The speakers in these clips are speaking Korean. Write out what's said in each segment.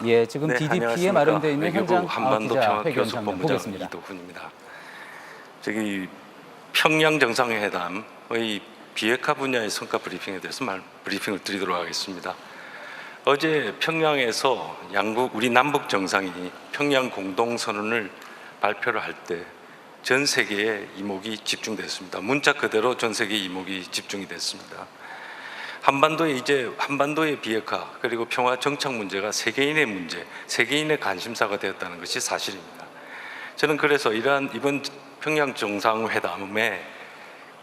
예, 지금 네, DDP에 안녕하십니까. 마련되어 있는 외교부 현장 한반도 기자 평화 회견 교섭 장면 본부장 보겠습니다. 이도훈입니다. 저기 평양 정상회담의 비핵화 분야의 성과 브리핑에 대해서 브리핑을 드리도록 하겠습니다. 어제 평양에서 우리 남북 정상이 평양 공동선언을 발표를 할 때 전 세계의 이목이 집중됐습니다. 문자 그대로 전 세계의 이목이 집중이 됐습니다. 한반도의 비핵화 그리고 평화 정착 문제가 세계인의 문제, 세계인의 관심사가 되었다는 것이 사실입니다. 저는 그래서 이번 평양 정상회담의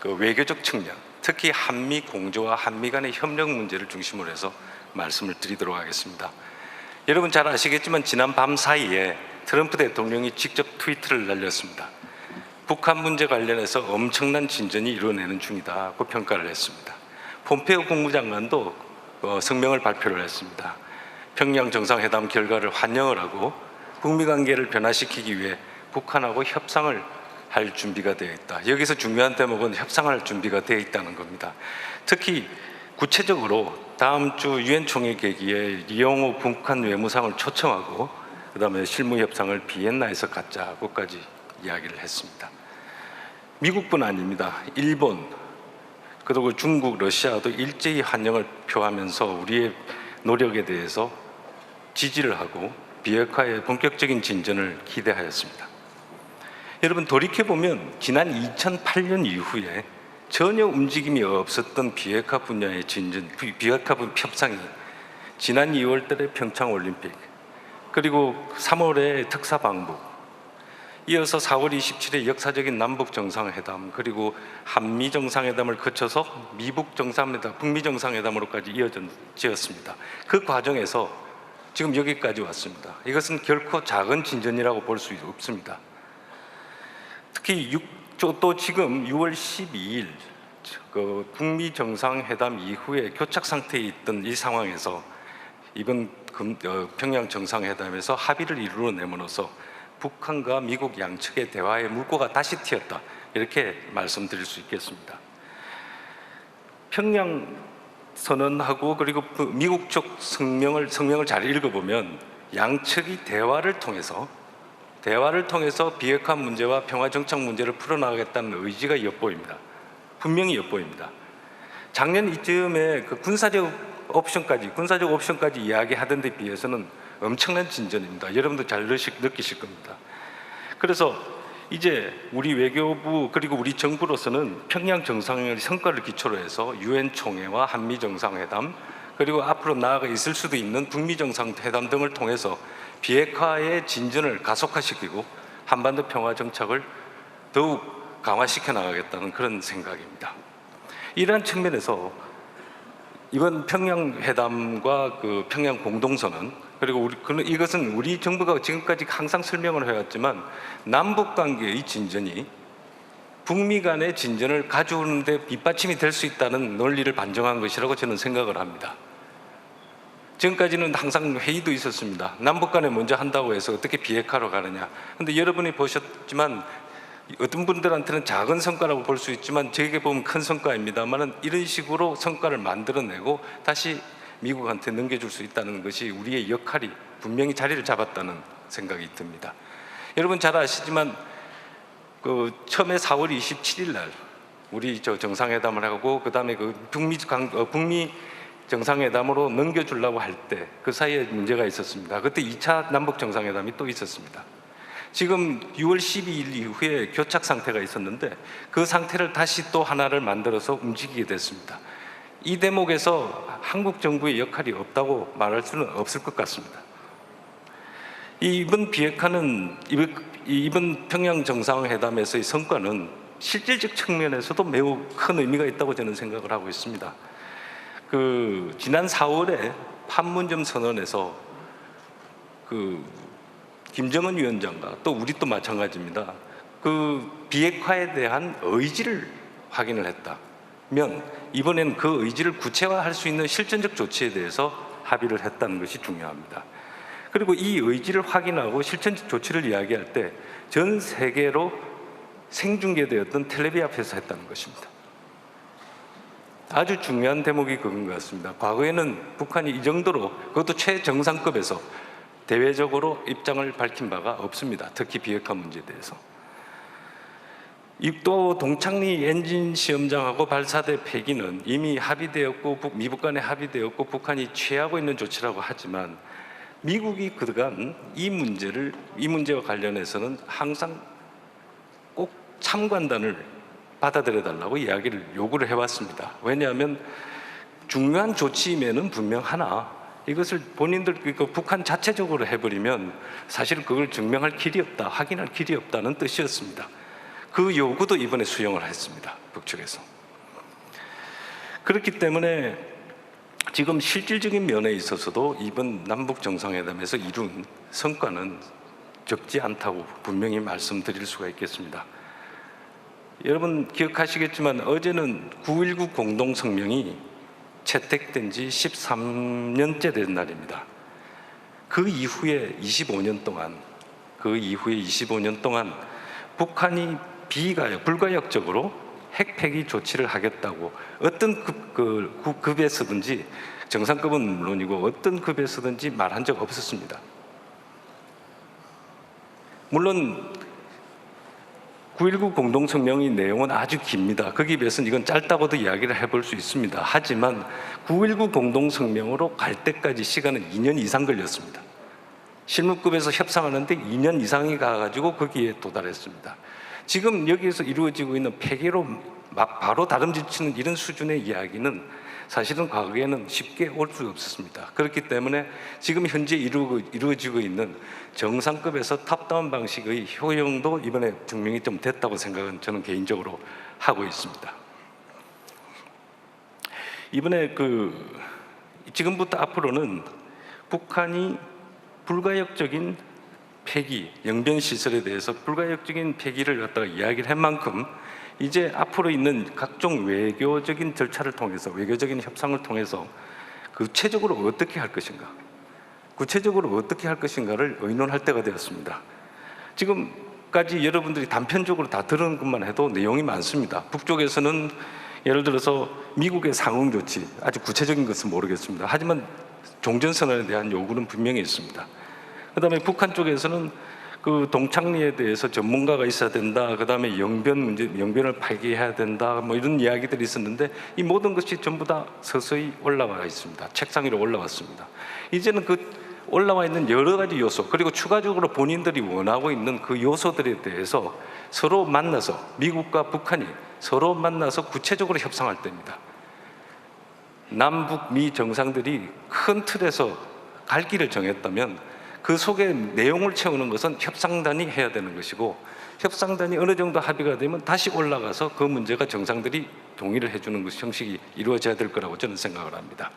그 외교적 측면, 특히 한미 공조와 한미 간의 협력 문제를 중심으로 해서 말씀을 드리도록 하겠습니다. 여러분 잘 아시겠지만 지난 밤 사이에 트럼프 대통령이 직접 트위터를 날렸습니다. 북한 문제 관련해서 엄청난 진전이 이루어내는 중이다고 평가를 했습니다. 폼페오 국무장관도 성명을 발표를 했습니다. 평양 정상회담 결과를 환영을 하고 북미 관계를 변화시키기 위해 북한하고 협상을 할 준비가 되어 있다. 여기서 중요한 대목은 협상할 준비가 되어 있다는 겁니다. 특히 구체적으로 다음 주 유엔 총회 계기에 리용호 북한 외무상을 초청하고 그다음에 실무 협상을 비엔나에서 갖자고까지 이야기를 했습니다. 미국뿐 아닙니다. 일본 그리고 중국, 러시아도 일제히 환영을 표하면서 우리의 노력에 대해서 지지를 하고 비핵화의 본격적인 진전을 기대하였습니다. 여러분 돌이켜보면 지난 2008년 이후에 전혀 움직임이 없었던 비핵화 분야의 진전, 비핵화 협상이 지난 2월 달에 평창올림픽 그리고 3월에 특사 방북 이어서 4월 27일 역사적인 남북 정상회담 그리고 한미 정상회담을 거쳐서 미북 정상회담, 북미 정상회담으로까지 이어졌습니다. 그 과정에서 지금 여기까지 왔습니다. 이것은 결코 작은 진전이라고 볼 수 없습니다. 특히 또 지금 6월 12일 그 북미 정상회담 이후에 교착 상태에 있던 이 상황에서 이번 평양 정상회담에서 합의를 이루어내므로써 북한과 미국 양측의 대화의 물꼬가 다시 튀었다 이렇게 말씀드릴 수 있겠습니다. 평양 선언하고 그리고 미국 쪽 성명을 잘 읽어보면 양측이 대화를 통해서 비핵화 문제와 평화 정착 문제를 풀어나가겠다는 의지가 엿보입니다. 분명히 엿보입니다. 작년 이쯤에 그 군사적 옵션까지 이야기하던 데 비해서는 엄청난 진전입니다. 여러분도 잘 느끼실 겁니다. 그래서 이제 우리 외교부 그리고 우리 정부로서는 평양 정상회담의 성과를 기초로 해서 유엔 총회와 한미 정상회담 그리고 앞으로 나아가 있을 수도 있는 북미 정상회담 등을 통해서 비핵화의 진전을 가속화시키고 한반도 평화 정착을 더욱 강화시켜 나가겠다는 그런 생각입니다. 이러한 측면에서 이번 평양 회담과 그 평양 공동선언 그리고 이것은 우리 정부가 지금까지 항상 설명을 해왔지만 남북 관계의 진전이 북미 간의 진전을 가져오는 데 밑받침이 될 수 있다는 논리를 반증한 것이라고 저는 생각을 합니다. 지금까지는 항상 회의도 있었습니다. 남북 간에 먼저 한다고 해서 어떻게 비핵화로 가느냐. 그런데 여러분이 보셨지만 어떤 분들한테는 작은 성과라고 볼 수 있지만 저에게 보면 큰 성과입니다만 이런 식으로 성과를 만들어내고 다시 미국한테 넘겨줄 수 있다는 것이 우리의 역할이 분명히 자리를 잡았다는 생각이 듭니다. 여러분 잘 아시지만 그 처음에 4월 27일 날 우리 정상회담을 하고 그 다음에 그 북미 정상회담으로 넘겨주려고 할 때 그 사이에 문제가 있었습니다. 그때 2차 남북 정상회담이 또 있었습니다. 지금 6월 12일 이후에 교착 상태가 있었는데 그 상태를 다시 또 하나를 만들어서 움직이게 됐습니다. 이 대목에서 한국 정부의 역할이 없다고 말할 수는 없을 것 같습니다. 이번 평양 정상회담에서의 성과는 실질적 측면에서도 매우 큰 의미가 있다고 저는 생각을 하고 있습니다. 지난 4월에 판문점 선언에서 김정은 위원장과 또 우리 또 마찬가지입니다. 비핵화에 대한 의지를 확인을 했다면 이번엔 그 의지를 구체화할 수 있는 실전적 조치에 대해서 합의를 했다는 것이 중요합니다. 그리고 이 의지를 확인하고 실전적 조치를 이야기할 때 전 세계로 생중계되었던 텔레비 앞에서 했다는 것입니다. 아주 중요한 대목이 그건 것 같습니다. 과거에는 북한이 이 정도로 그것도 최정상급에서 대외적으로 입장을 밝힌 바가 없습니다. 특히 비핵화 문제에 대해서. 또 동창리 엔진 시험장하고 발사대 폐기는 이미 합의되었고 미북 간에 합의되었고 북한이 취하고 있는 조치라고 하지만 미국이 그간 이 문제와 관련해서는 항상 꼭 참관단을 받아들여 달라고 요구를 해왔습니다. 왜냐하면 중요한 조치임에는 분명 하나 이것을 본인들 북한 자체적으로 해버리면 사실 그걸 증명할 길이 없다, 확인할 길이 없다는 뜻이었습니다. 그 요구도 이번에 수용을 했습니다. 북측에서. 그렇기 때문에 지금 실질적인 면에 있어서도 이번 남북 정상회담에서 이룬 성과는 적지 않다고 분명히 말씀드릴 수가 있겠습니다. 여러분 기억하시겠지만 어제는 9.19 공동성명이 채택된 지 13년째 된 날입니다. 그 이후에 25년 동안 북한이 불가역적으로 핵 폐기 조치를 하겠다고 어떤 급에서든지 정상급은 물론이고 어떤 급에서든지 말한 적 없었습니다. 물론 9.19 공동성명의 내용은 아주 깁니다. 거기에 비해서는 이건 짧다고도 이야기를 해볼 수 있습니다. 하지만 9.19 공동성명으로 갈 때까지 시간은 2년 이상 걸렸습니다. 실무급에서 협상하는데 2년 이상이 가가지고 거기에 도달했습니다. 지금 여기에서 이루어지고 있는 폐기로 바로 다름질치는 이런 수준의 이야기는 사실은 과거에는 쉽게 올 수 없었습니다. 그렇기 때문에 지금 현재 이루어지고 있는 정상급에서 탑다운 방식의 효용도 이번에 증명이 좀 됐다고 생각은 저는 개인적으로 하고 있습니다. 이번에 지금부터 앞으로는 북한이 불가역적인 폐기, 영변 시설에 대해서 불가역적인 폐기를 갖다가 이야기를 한 만큼 이제 앞으로 있는 각종 외교적인 절차를 통해서 외교적인 협상을 통해서 구체적으로 어떻게 할 것인가를 의논할 때가 되었습니다. 지금까지 여러분들이 단편적으로 다 들은 것만 해도 내용이 많습니다. 북쪽에서는 예를 들어서 미국의 상응 조치, 아주 구체적인 것은 모르겠습니다. 하지만 종전선언에 대한 요구는 분명히 있습니다. 그다음에 북한 쪽에서는 그 동창리에 대해서 전문가가 있어야 된다. 그다음에 영변을 폐기해야 된다. 뭐 이런 이야기들이 있었는데 이 모든 것이 전부 다 서서히 올라와 있습니다. 책상 위로 올라왔습니다. 이제는 그 올라와 있는 여러 가지 요소 그리고 추가적으로 본인들이 원하고 있는 그 요소들에 대해서 서로 만나서 미국과 북한이 서로 만나서 구체적으로 협상할 때입니다. 남북 미 정상들이 큰 틀에서 갈 길을 정했다면 그 속에 내용을 채우는 것은 협상단이 해야 되는 것이고 협상단이 어느 정도 합의가 되면 다시 올라가서 그 문제가 정상들이 동의를 해주는 것 형식이 이루어져야 될 거라고 저는 생각을 합니다.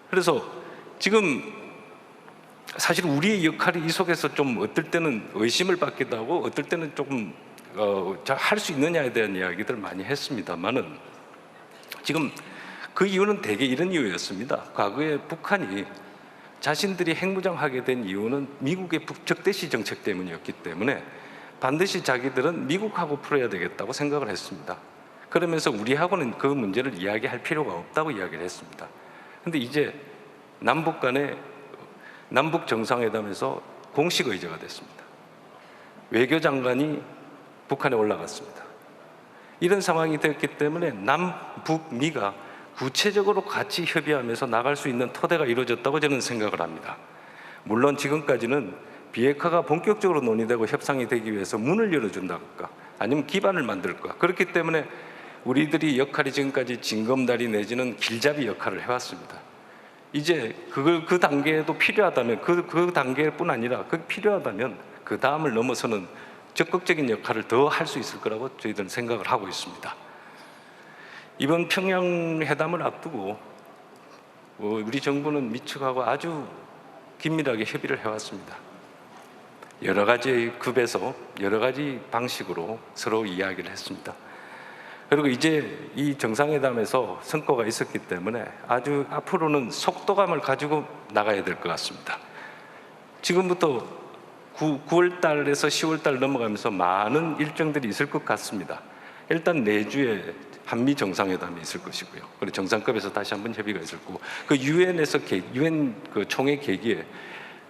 그래서 지금 사실 우리의 역할이 이 속에서 좀 어떨 때는 의심을 받기도 하고 어떨 때는 조금 할 수 있느냐에 대한 이야기들 많이 했습니다만은 지금 그 이유는 대개 이런 이유였습니다. 과거에 북한이 자신들이 핵무장하게 된 이유는 미국의 적대시 정책 때문이었기 때문에 반드시 자기들은 미국하고 풀어야 되겠다고 생각을 했습니다. 그러면서 우리하고는 그 문제를 이야기할 필요가 없다고 이야기를 했습니다. 그런데 이제 남북 정상회담에서 공식 의제가 됐습니다. 외교장관이 북한에 올라갔습니다. 이런 상황이 됐기 때문에 남북미가 구체적으로 같이 협의하면서 나갈 수 있는 토대가 이루어졌다고 저는 생각을 합니다. 물론 지금까지는 비핵화가 본격적으로 논의되고 협상이 되기 위해서 문을 열어준다든가 아니면 기반을 만들까 그렇기 때문에 우리들이 역할이 지금까지 징검다리 내지는 길잡이 역할을 해왔습니다. 이제 그 단계에도 필요하다면 그 단계뿐 아니라 필요하다면 그 다음을 넘어서는 적극적인 역할을 더 할 수 있을 거라고 저희들은 생각을 하고 있습니다. 이번 평양회담을 앞두고 우리 정부는 미측하고 아주 긴밀하게 협의를 해왔습니다. 여러 가지 급에서 여러 가지 방식으로 서로 이야기를 했습니다. 그리고 이제 이 정상회담에서 성과가 있었기 때문에 아주 앞으로는 속도감을 가지고 나가야 될 것 같습니다. 지금부터 9월 달에서 10월 달 넘어가면서 많은 일정들이 있을 것 같습니다. 일단 내주에 한미 정상회담이 있을 것이고요. 그리고 정상급에서 다시 한번 협의가 있을 거고, 그 유엔에서 유엔 그 총회 계기에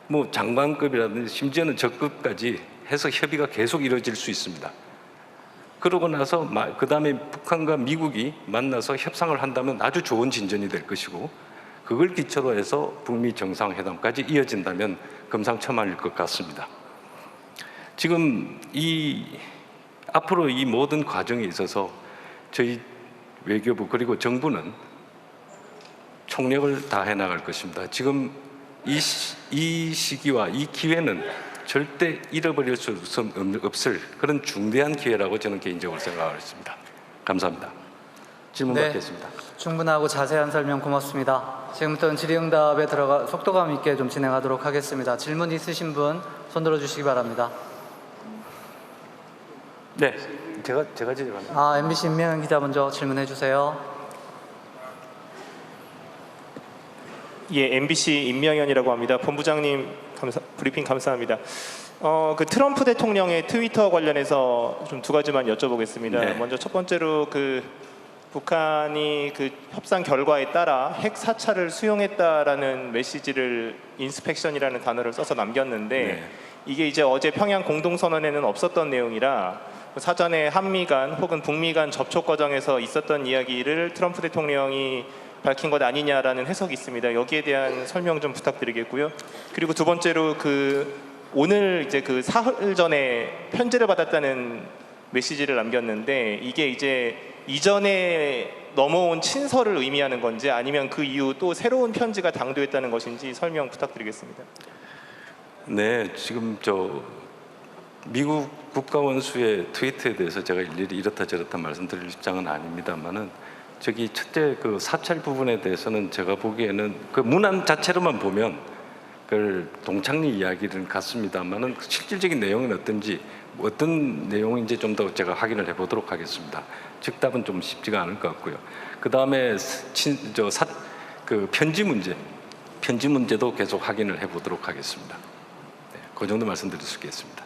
뭐 장관급이라든지 심지어는 적급까지 해서 협의가 계속 이루어질 수 있습니다. 그러고 나서 그 다음에 북한과 미국이 만나서 협상을 한다면 아주 좋은 진전이 될 것이고, 그걸 기초로 해서 북미 정상회담까지 이어진다면 금상첨화일 것 같습니다. 지금 앞으로 이 모든 과정에 있어서 저희 외교부 그리고 정부는 총력을 다해 나갈 것입니다. 지금 이 시기와 이 기회는 절대 잃어버릴 수 없을 그런 중대한 기회라고 저는 개인적으로 생각하고 있습니다. 감사합니다. 질문 받겠습니다. 충분하고 자세한 설명 고맙습니다. 지금부터는 질의응답에 들어가 속도감 있게 좀 진행하도록 하겠습니다. 질문 있으신 분 손 들어주시기 바랍니다. 네, 제가 질문합니다. MBC 임명현 기자 먼저 질문해 주세요. 예, MBC 임명현이라고 합니다. 본부장님 브리핑 감사합니다. 그 트럼프 대통령의 트위터 관련해서 좀 두 가지만 여쭤보겠습니다. 네. 먼저 첫 번째로 그 북한이 그 협상 결과에 따라 핵 사찰을 수용했다라는 메시지를 인스펙션이라는 단어를 써서 남겼는데 네. 이게 이제 어제 평양 공동선언에는 없었던 내용이라 사전에 한미 간 혹은 북미 간 접촉 과정에서 있었던 이야기를 트럼프 대통령이 밝힌 것 아니냐라는 해석이 있습니다. 여기에 대한 설명 좀 부탁드리겠고요. 그리고 두 번째로 오늘 이제 그 사흘 전에 편지를 받았다는 메시지를 남겼는데 이게 이제 이전에 넘어온 친서를 의미하는 건지 아니면 그 이후 또 새로운 편지가 당도했다는 것인지 설명 부탁드리겠습니다. 네, 지금 미국 국가원수의 트위트에 대해서 제가 일일이 이렇다 저렇다 말씀드릴 입장은 아닙니다만은 저기 첫째 그 사찰 부분에 대해서는 제가 보기에는 그 문안 자체로만 보면 그 동창리 이야기는 같습니다만은 실질적인 내용은 어떤지 어떤 내용인지 좀 더 제가 확인을 해보도록 하겠습니다. 즉답은 좀 쉽지가 않을 것 같고요. 그 다음에 그 편지 문제도 계속 확인을 해보도록 하겠습니다. 네, 그 정도 말씀드릴 수 있겠습니다.